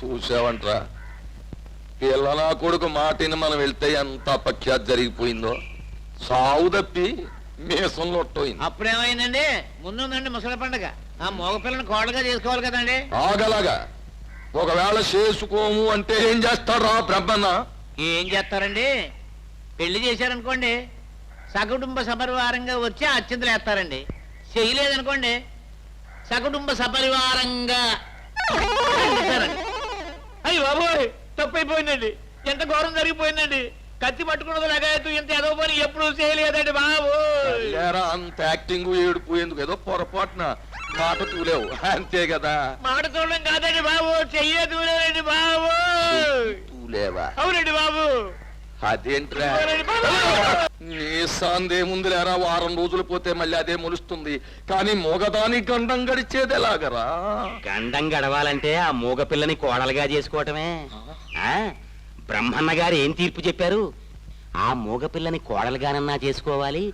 చూసావంట్రా, పిల్లనా కొడుకు మాటిని మనం వెళ్తే ఎంత అపఖ్యాతి జరిగిపోయిందో. సావు తప్పి మీసంలో ఒట్టోయింది. అప్పుడేమైందండి? ముందుందండి ముసలి పండుగ. ఆ మగ పిల్లని కోడలుగా చేసుకోవాలి కదండి. ఆగలాగా ఒకవేళ చేసుకోము అంటే ఏం చేస్తారా బ్రహ్మన్న? ఏం చేస్తారండి? పెళ్లి చేశారనుకోండి, సకుటుంబ సపరివారంగా వచ్చి అత్యంతలు వేస్తారండి. చేయలేదనుకోండి, సకుటుంబ సపరివారంగా. అయ్యి బాబోయ్, తప్పైపోయిందండి. ఎంత ఘోరం జరిగిపోయిందండి. కత్తి పట్టుకున్నది లగాయతూ ఇంత ఏదో పని ఎప్పుడు చేయలేదండి బాబు. అంత యాక్టింగ్ ఏడుపు ఎందుకు? ఏదో పొరపాటున మాట తూలేవు అంతే కదా. మాట తూడడం కాదండి బాబు, చెయ్యే తూలేదండి బాబు. తూలేవా? అవునండి బాబు. అదేంట్రా నీ సందేముంది లేరా, వారం రోజులు పోతే మళ్ళీ అదే మొలుస్తుంది. కానీ మూగదాని గండం గడిచేది ఎలాగరా? గండం గడవాలంటే ఆ మూగ పిల్లని కోడలుగా చేసుకోవటమే. బ్రహ్మన్న గారు ఏం తీర్పు చెప్పారు? ఆ మూగ పిల్లని కోడలుగానన్నా చేసుకోవాలి,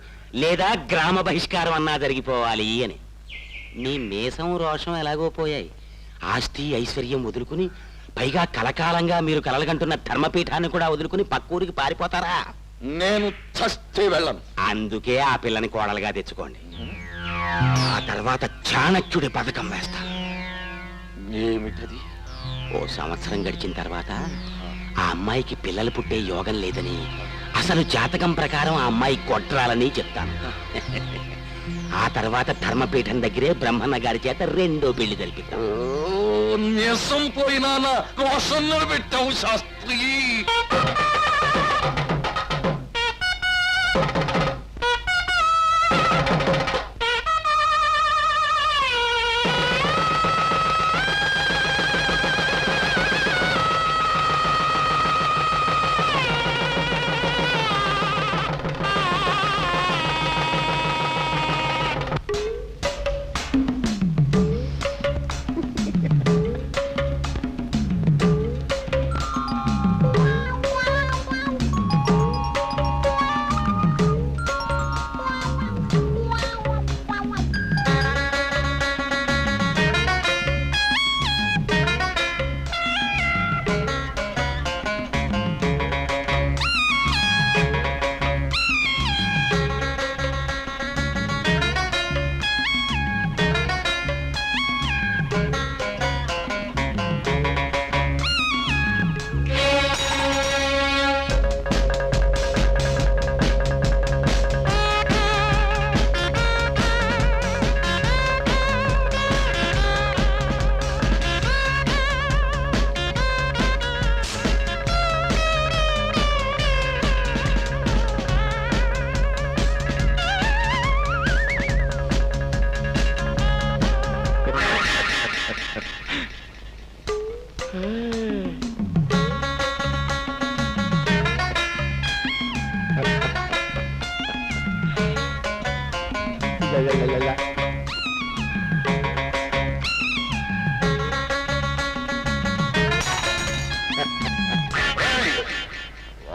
లేదా గ్రామ బహిష్కారం అన్నా జరిగిపోవాలి అని. నీ మీసం రోషం ఎలాగో పోయాయి. ఆస్తి ఐశ్వర్యం వదులుకుని, పైగా కలకాలంగా మీరు కలలుగంటున్న ధర్మపీఠాన్ని కూడా వదులుకుని పక్కూరికి పారిపోతారా? నేను చస్తే వెళ్ళను. అందుకే ఆ పిల్లని కోడలుగా తెచ్చుకోండి. ఆ తర్వాత చాణక్యుడి పథకం వేస్తాను. ఏమిటది? ఓ సంవత్సరం గడిచిన తర్వాత ఆ అమ్మాయికి పిల్లలు పుట్టే యోగం లేదని, అసలు జాతకం ప్రకారం ఆ అమ్మాయి కొట్రాలని చెప్తాను. ఆ తర్వాత ధర్మపీఠం దగ్గరే బ్రహ్మన్న గారి చేత రెండో పెళ్లి జరిపిస్తాం. నిజం పోయినా రోషంలో పెట్టావు శాస్త్రి.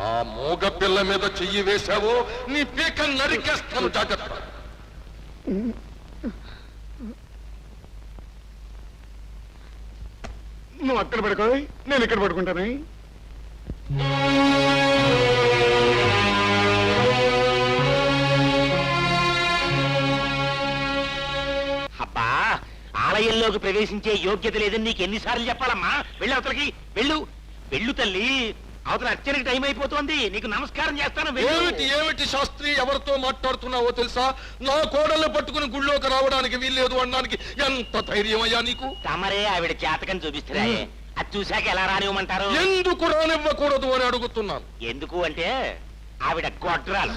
ఆ మూగ పిల్ల మీద చెయ్యి వేశావో నీ పీక నరికేస్తాను, జాగ్రత్త. నువ్వు అక్కడ పడుకో, నేను ఇక్కడ పడుకుంటాను. అబ్బా, ఆలయంలోకి ప్రవేశించే యోగ్యత లేదని నీకు ఎన్నిసార్లు చెప్పాలమ్మా? వెళ్ళు అవతలకి, వెళ్ళు వెళ్ళు తల్లి. అవతల అర్చనకి టైం అయిపోతుంది. నీకు నమస్కారం చేస్తాను. ఏమిటి ఏమిటి శాస్త్రి, ఎవరితో మాట్లాడుతున్నావో తెలుసా? నా కోడల్ని పట్టుకుని గుళ్ళోకి రావడానికి వీల్లేదు అనడానికి ఎంత ధైర్యం అయ్యా నీకు? తమరే ఆవిడ జాతకం చూపిస్తున్నాయే, అది చూశాక ఎలా రానివ్వమంటారు? ఎందుకు రానివ్వకూడదు అని అడుగుతున్నాను. ఎందుకు అంటే ఆవిడ గొడ్రాలు.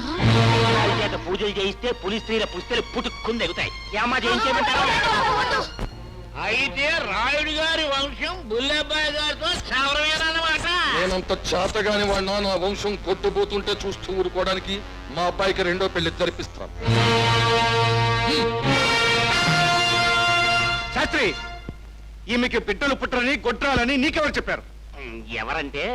ఆవిడ చేత పూజలు చేయిస్తే పులి స్త్రీల పుస్తలు పుట్టుకుని దిగుతాయి. ఏమా చేయించేయమంటారు? అయితే రాయుడు గారి వంశం బుల్లెబ్బాయి గారితో సవరమేనమాట. నేనంత చేతగాని వాడినా నా వంశం కొట్టుపోతుంటే చూస్తూ ఊరుకోవడానికి మా అబ్బాయికి రెండో పెళ్లి జరిపిస్తాను. శాస్త్రి, ఈమెకి బిడ్డలు పుట్టరని గొడ్రాలని నీకెవరు చెప్పారు? ఎవరంటే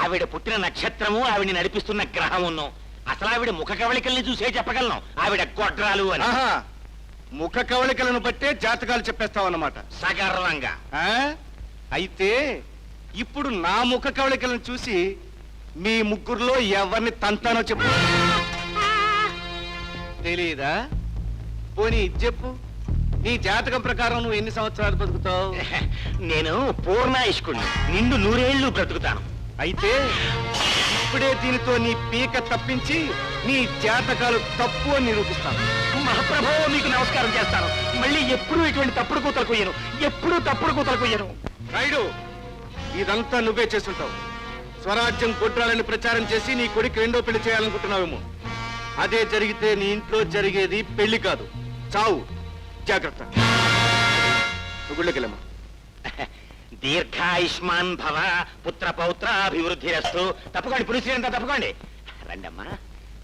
ఆవిడ పుట్టిన నక్షత్రము, ఆవిడ నడిపిస్తున్న గ్రహమును. అసలు ఆవిడ ముఖ కవళికల్ని చూసే చెప్పగలను ఆవిడ గొడ్రాలు అని. ముఖ కవళికలను బట్టే జాతకాలు చెప్పేస్తావన్నమాట. సగర్వంగా. అయితే ఇప్పుడు నా ముఖ కవళికలను చూసి మీ ముగ్గురులో ఎవరిని తంతానో చెప్పు. తెలీదా? పోనీ ఇది చెప్పు, నీ జాతకం ప్రకారం నువ్వు ఎన్ని సంవత్సరాలు బతుకుతావు? నేను పూర్ణాయుష్కుణ్ణి, నిండు 100 ఏళ్ళు బ్రతుకుతాను. అయితే ఇప్పుడే దీనితో నీ పీక తప్పించి నీ జాతకాలు తప్పు అని నిరూపిస్తాను. మహాప్రభో, మీకు నమస్కారం చేస్తాను. మళ్ళీ ఎప్పుడూ ఇటువంటి తప్పుడు కూతలు కొయ్యను, ఎప్పుడూ తప్పుడు కూతలు కొయ్యను. రాయుడు, ఇదంతా నువ్వే చేస్తుంటావు. స్వరాజ్యం కొట్టాలని ప్రచారం చేసి నీ కొడుకు 2వ పెళ్లి చేయాలనుకుంటున్నావేమో. అదే జరిగితే నీ ఇంట్లో జరిగేది పెళ్లి కాదు, చావు. జాగ్రత్త. గుళ్ళకెళ్ళమ్మా. దీర్ఘాయుష్మాన్ భవ, పుత్ర పౌత్ర అభివృద్ధిరస్తు. తప్పుకోండి, పురుషులంతా తప్పుకోండి. రండమ్మా.